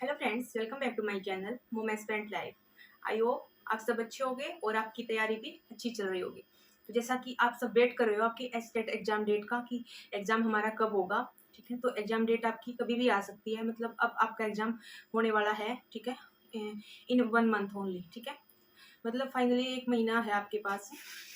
Hello friends, welcome back to my channel moments spent life. I hope आप सब अच्छे होंगे और आपकी तैयारी भी अच्छी चल रही होगी। तो जैसा कि आप सब वेट कर रहे हो आपके एस्टेट एग्जाम डेट का कि एग्जाम हमारा कब होगा, ठीक है। तो एग्जाम डेट आपकी कभी भी आ सकती है, मतलब अब आपका एग्जाम होने वाला है, ठीक है, इन 1 मंथ ओनली, ठीक है। मतलब फाइनली 1 महीना है आपके पास।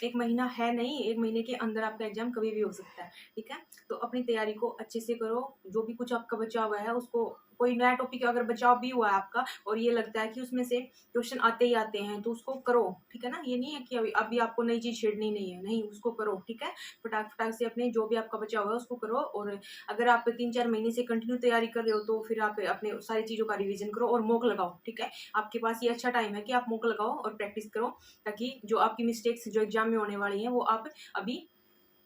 1 महीना है नहीं, 1 महीने के अंदर आपका एग्जाम कभी भी हो सकता है, ठीक है। तो अपनी तैयारी को अच्छे से करो। जो भी कुछ आपका बचा हुआ है उसको, कोई नया टॉपिक अगर बचाव भी हुआ है आपका और ये लगता है कि उसमें से क्वेश्चन आते ही आते हैं, तो उसको करो, ठीक है ना। ये नहीं है कि अभी आपको नई चीज छेड़नी नहीं है, नहीं, उसको करो, ठीक है। फटाक फटाक से अपने जो भी आपका बचा हुआ है उसको करो। और अगर आप 3-4 महीने से कंटिन्यू तैयारी कर रहे हो तो फिर आप अपने सारी चीजों का रिवीजन करो और मॉक लगाओ, ठीक है। आपके पास ये अच्छा टाइम है कि आप मॉक लगाओ और प्रैक्टिस करो, ताकि जो आपकी मिस्टेक्स जो एग्जाम में होने वाली हैं वो आप अभी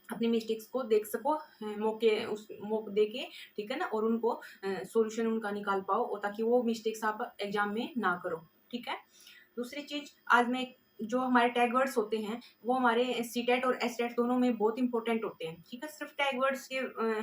अपनी मिस्टेक्स को देख सको, मौके उस मौक दे के, ठीक है ना, और उनको सॉल्यूशन उनका निकाल पाओ, और ताकि वो मिस्टेक्स आप एग्जाम में ना करो, ठीक है। दूसरी चीज, आज मैं जो हमारे टैग वर्ड्स होते हैं वो हमारे सीटेट और एसटेट दोनों में बहुत इंपॉर्टेंट होते हैं, ठीक है। सिर्फ टैग वर्ड्स के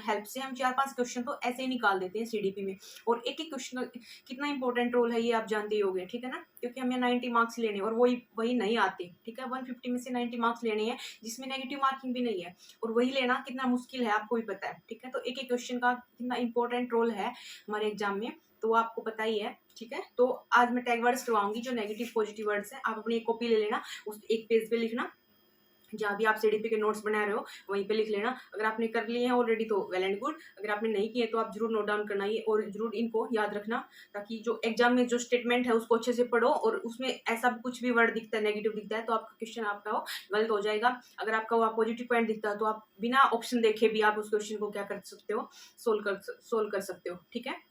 हेल्प से हम 4-5 क्वेश्चन तो ऐसे ही निकाल देते हैं सीडीपी में, और एक एक क्वेश्चन का कितना इंपॉर्टेंट रोल है ये आप जानते ही होंगे, ठीक है ना। क्योंकि हमें 90 मार्क्स लेने हैं और वही वही नहीं आते, ठीक है। 150 में से 90 मार्क्स लेने हैं जिसमें नेगेटिव मार्किंग भी नहीं है, और वही लेना कितना मुश्किल है आपको भी पता है, ठीक है। तो एक एक क्वेश्चन का कितना इंपॉर्टेंट रोल है हमारे एग्जाम में, तो वो आपको पता ही है, ठीक है। तो आज मैं टैग वर्ड्स करवाऊंगी जो नेगेटिव पॉजिटिव वर्ड्स हैं। आप अपनी एक कॉपी ले लेना, उस एक पेज पे लिखना, जहाँ भी आप सीडीपी के नोट्स बना रहे हो वहीं पे लिख लेना। अगर आपने कर लिए हैं ऑलरेडी तो वेल एंड गुड, अगर आपने नहीं किए तो आप जरूर नोट डाउन करना ये, और जरूर इनको याद रखना, ताकि जो एग्जाम में जो स्टेटमेंट है उसको अच्छे से पढ़ो, और उसमें ऐसा भी कुछ भी वर्ड दिखता है नेगेटिव दिखता है तो आपका क्वेश्चन आपका वो गलत हो जाएगा। अगर आपका वो पॉजिटिव पॉइंट दिखता है तो आप बिना ऑप्शन देखे भी आप उस क्वेश्चन को क्या कर सकते हो, सोल्व कर सकते हो, ठीक है।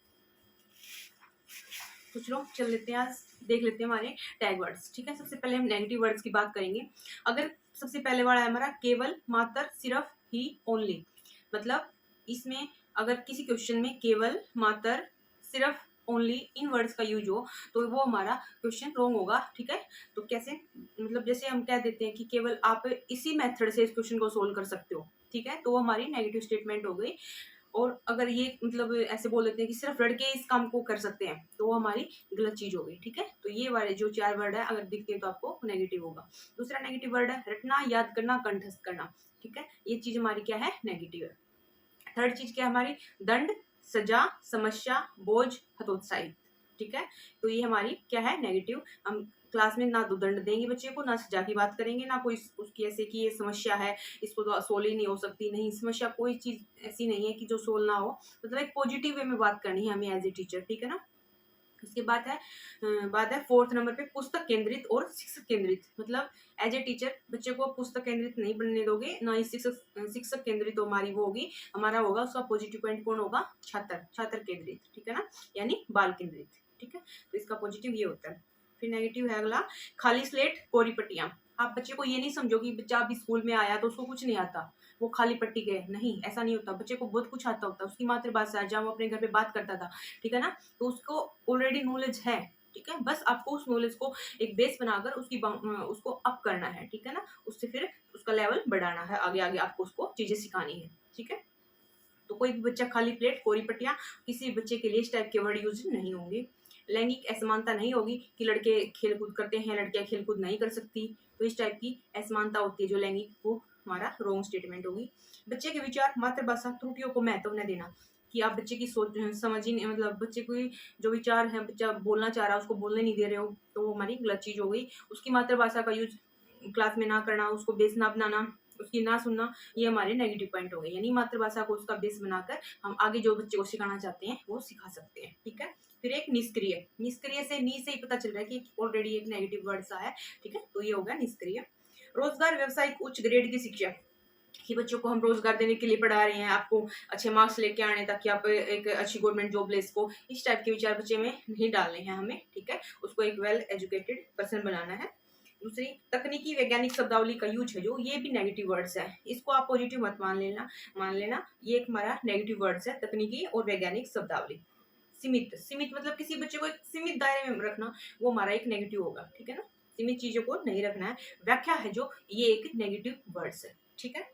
तो चलो चल लेते हैं, आज देख लेते हैं हमारे टैग वर्ड्स, ठीक है। सबसे पहले हम नेगेटिव वर्ड्स की बात करेंगे। अगर सबसे पहले वाला है हमारा केवल, मात्र, सिर्फ, ही, ओनली। मतलब इसमें अगर किसी क्वेश्चन में केवल, मात्र, सिर्फ, ओनली इन वर्ड्स का यूज हो तो वो हमारा क्वेश्चन रॉन्ग होगा, ठीक है। तो कैसे, मतलब जैसे हम कह देते हैं कि केवल आप इसी मेथड से इस क्वेश्चन को सोल्व कर सकते हो, ठीक है, तो वो हमारी नेगेटिव स्टेटमेंट हो गई। और अगर ये मतलब ऐसे बोल देते हैं कि सिर्फ लड़के इस काम को कर सकते हैं तो वो हमारी गलत चीज हो गई, ठीक है। तो ये वाले जो 4 वर्ड है अगर दिखते हैं तो आपको नेगेटिव होगा। दूसरा नेगेटिव वर्ड है रटना, याद करना, कंठस्थ करना, ठीक है। ये चीज हमारी क्या है, नेगेटिव है। थर्ड चीज क्या है हमारी, दंड, सजा, समस्या, बोझ, हतोत्साहित, ठीक है। तो ये हमारी क्या है, नेगेटिव। हम क्लास में ना तो दंड देंगे बच्चे को, ना सजा की बात करेंगे, ना कोई उसकी ऐसे कि ये समस्या है इसको तो सोल्व ही नहीं हो सकती, नहीं, समस्या कोई चीज ऐसी नहीं है कि जो सोल्व ना हो। मतलब एक पॉजिटिव वे में बात करनी है हमें एज ए टीचर, ठीक है ना। उसके बाद है फोर्थ नंबर पे पुस्तक केंद्रित और शिक्षक केंद्रित। मतलब एज ए टीचर बच्चे को पुस्तक केंद्रित नहीं बनने दोगे, ना ही शिक्षक केंद्रित तो हमारी वो होगी, हमारा होगा उसका पॉजिटिव पॉइंट कौन होगा, छात्र केंद्रित, ठीक है ना, यानी बाल केंद्रित, ठीक है। तो इसका पॉजिटिव ये होता है। फिर नेगेटिव है अगला, खाली स्लेट, कोरी पट्टियां। आप बच्चे को ये नहीं समझो कि बच्चा अभी स्कूल में आया तो उसको कुछ नहीं आता, वो खाली पट्टी गए, नहीं, ऐसा नहीं होता। बच्चे को बहुत कुछ आता होता है, उसकी मातृभाषा है, जहाँ वो अपने घर पे बात करता था, ठीक है ना, तो उसको ऑलरेडी नॉलेज है, ठीक है। बस आपको उस नॉलेज को एक बेस बनाकर उसको अप करना है, ठीक है ना। उससे फिर उसका लेवल बढ़ाना है, आगे आगे आपको उसको चीजें सिखानी है, ठीक है। तो कोई भी बच्चा खाली प्लेट, कोरी पट्टियां, किसी बच्चे के लिए इस टाइप के वर्ड यूज नहीं होंगे। लैंगिक असमानता नहीं होगी कि लड़के खेल कूद करते हैं लड़कियां खेल कूद नहीं कर सकती, तो इस टाइप की असमानता होती है जो लैंगिक, वो हमारा रॉन्ग स्टेटमेंट होगी। बच्चे के विचार, मातृभाषा, त्रुटियों को महत्व न देना, कि आप बच्चे की सोच समझ ही नहीं, मतलब बच्चे को जो विचार है बच्चा बोलना चाह रहा है उसको बोलने नहीं दे रहे हो, तो वो हमारी गलत चीज हो गई। उसकी मातृभाषा का यूज क्लास में ना करना, उसको बेस ना बनाना, उसकी ना सुनना, ये हमारे नेगेटिव पॉइंट हो गए। यानी मातृभाषा को उसका बेस बनाकर हम आगे जो बच्चे को सिखाना चाहते हैं वो सिखा सकते हैं, ठीक है। फिर एक निष्क्रिय, निष्क्रिय से नी से ही पता चल रहा है कि ऑलरेडी एक नेगेटिव वर्ड सा है, ठीक है, तो ये हो गया निष्क्रिय। रोजगार, व्यवसायिक, उच्च ग्रेड की शिक्षा, कि बच्चों को हम रोजगार देने के लिए पढ़ा रहे हैं, आपको अच्छे मार्क्स लेके आने ताकि आप एक अच्छी गवर्नमेंट जॉब ले सको, इस टाइप के विचार बच्चे में नहीं डालने हैं हमें, ठीक है। उसको एक वेल एजुकेटेड पर्सन बनाना है। दूसरी, तकनीकी वैज्ञानिक शब्दावली का यूज है जो, ये भी नेगेटिव वर्ड्स है, इसको आप पॉजिटिव मत मान लेना, ये एक हमारा नेगेटिव वर्ड्स है, तकनीकी और वैज्ञानिक शब्दावली। सीमित, सीमित मतलब किसी बच्चे को एक सीमित दायरे में रखना, वो हमारा एक नेगेटिव होगा, ठीक है ना। सीमित चीजों को नहीं रखना है। व्याख्या है जो, ये एक नेगेटिव वर्ड्स है, ठीक है।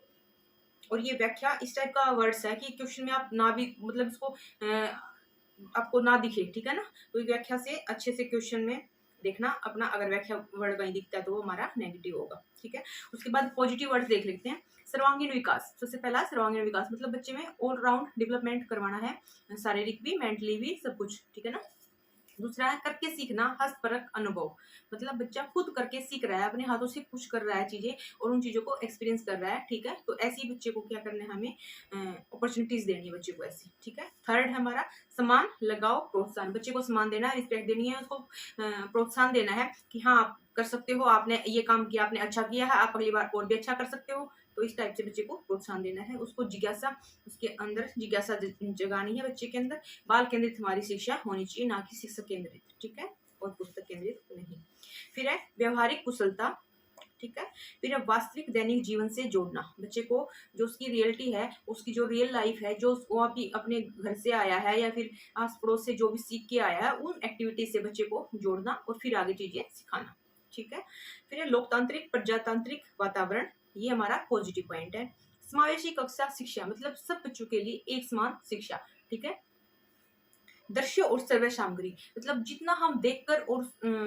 और ये व्याख्या इस टाइप का वर्ड्स है कि क्वेश्चन में आप ना भी, मतलब इसको आपको ना दिखे, ठीक है ना। तो व्याख्या से अच्छे से क्वेश्चन में देखना अपना, अगर व्याख्या वर्ड कहीं दिखता है तो वो हमारा नेगेटिव होगा, ठीक है। उसके बाद पॉजिटिव वर्ड देख लेते हैं। सर्वांगीण विकास, सबसे पहला सर्वांगीण विकास मतलब बच्चे में ऑल राउंड डेवलपमेंट करवाना है, शारीरिक भी, मेंटली भी, सब कुछ, ठीक है ना। दूसरा है करके सीखना, हस्तपरक अनुभव, मतलब बच्चा खुद करके सीख रहा है, अपने हाथों से कुछ कर रहा है चीजें और उन चीजों को एक्सपीरियंस कर रहा है, ठीक है। तो ऐसे ही बच्चे को क्या करना है, हमें अपॉर्चुनिटीज देनी है बच्चे को ऐसी, ठीक है। थर्ड है हमारा सम्मान, लगाओ, प्रोत्साहन, बच्चे को सम्मान देना है, रिस्पेक्ट देनी है, उसको प्रोत्साहन देना है कि हाँ आप कर सकते हो, आपने ये काम किया, आपने अच्छा किया है, आप अगली बार और भी अच्छा कर सकते हो। तो इस टाइप से बच्चे को प्रोत्साहन देना है, उसको जिज्ञासा, उसके अंदर जिज्ञासा जगानी है बच्चे के अंदर। बाल केंद्रित हमारी शिक्षा होनी चाहिए, ना कि शिक्षक केंद्रित, ठीक है, और पुस्तक केंद्रित नहीं। फिर है व्यवहारिक कुशलता, ठीक है। फिर है वास्तविक दैनिक जीवन से जोड़ना, बच्चे को जो उसकी रियलिटी है, उसकी जो रियल लाइफ है, जो वो अभी अपने घर से आया है या फिर आस पड़ोस से जो भी सीख के आया है, उन एक्टिविटी से बच्चे को जोड़ना और फिर आगे चीजें सिखाना, ठीक है। फिर है लोकतांत्रिक प्रजातांत्रिक वातावरण, ये हमारा पॉजिटिव पॉइंट है। समावेशी कक्षा शिक्षा, मतलब सब बच्चों के लिए एक समान शिक्षा, ठीक है। दृश्य और श्रव्य सामग्री, मतलब जितना हम देखकर और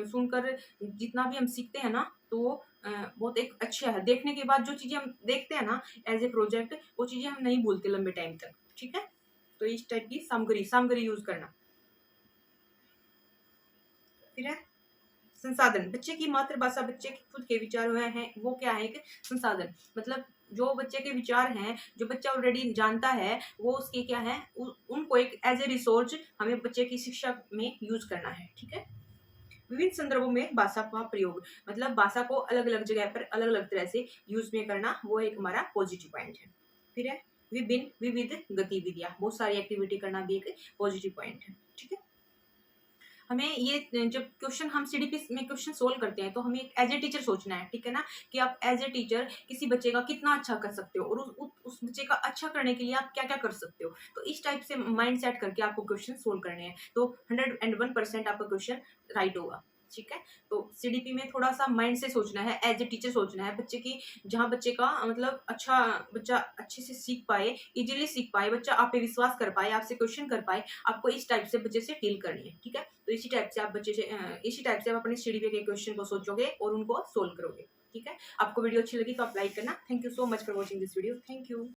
सुनकर जितना भी हम सीखते हैं ना, तो वो बहुत एक अच्छा है। देखने के बाद जो चीजें हम देखते हैं ना एज ए प्रोजेक्ट, वो चीजें हम नहीं भूलते लंबे टाइम तक, ठीक है। तो इस टाइप की सामग्री सामग्री यूज करना। फिर है संसाधन, बच्चे की मातृभाषा, बच्चे के खुद के विचार हुए हैं, वो क्या है, एक संसाधन, मतलब जो बच्चे के विचार हैं, जो बच्चा ऑलरेडी जानता है, वो उसके क्या है, उनको एक एज ए रिसोर्स हमें बच्चे की शिक्षा में यूज करना है, ठीक है। विभिन्न संदर्भों में भाषा का प्रयोग, मतलब भाषा को अलग अलग जगह पर अलग अलग तरह से यूज में करना, वो एक हमारा पॉजिटिव पॉइंट है। फिर है विभिन्न विविध गतिविधियां, बहुत सारी एक्टिविटी करना भी एक पॉजिटिव पॉइंट है, ठीक है। हमें ये जब क्वेश्चन हम सीडीपी में क्वेश्चन सोल्व करते हैं तो हमें एक एज ए टीचर सोचना है, ठीक है ना, कि आप एज ए टीचर किसी बच्चे का कितना अच्छा कर सकते हो और उस बच्चे का अच्छा करने के लिए आप क्या क्या कर सकते हो। तो इस टाइप से माइंड सेट करके आपको क्वेश्चन सोल्व करने हैं, तो 101% आपका क्वेश्चन राइट होगा, ठीक है। तो सीडीपी में थोड़ा सा माइंड से सोचना है, एज ए टीचर सोचना है, बच्चे की जहाँ बच्चे का मतलब अच्छा, बच्चा अच्छे से सीख पाए, इजीली सीख पाए, बच्चा आप पे विश्वास कर पाए, आपसे क्वेश्चन कर पाए, आपको इस टाइप से बच्चे से डील करनी है, ठीक है। तो इसी टाइप से आप बच्चे से इसी टाइप से आप अपने सीडीपी के क्वेश्चन को सोचोगे और उनको सोल्व करोगे, ठीक है। आपको वीडियो अच्छी लगी तो आप लाइक करना। Thank you so much for watching this video, thank you.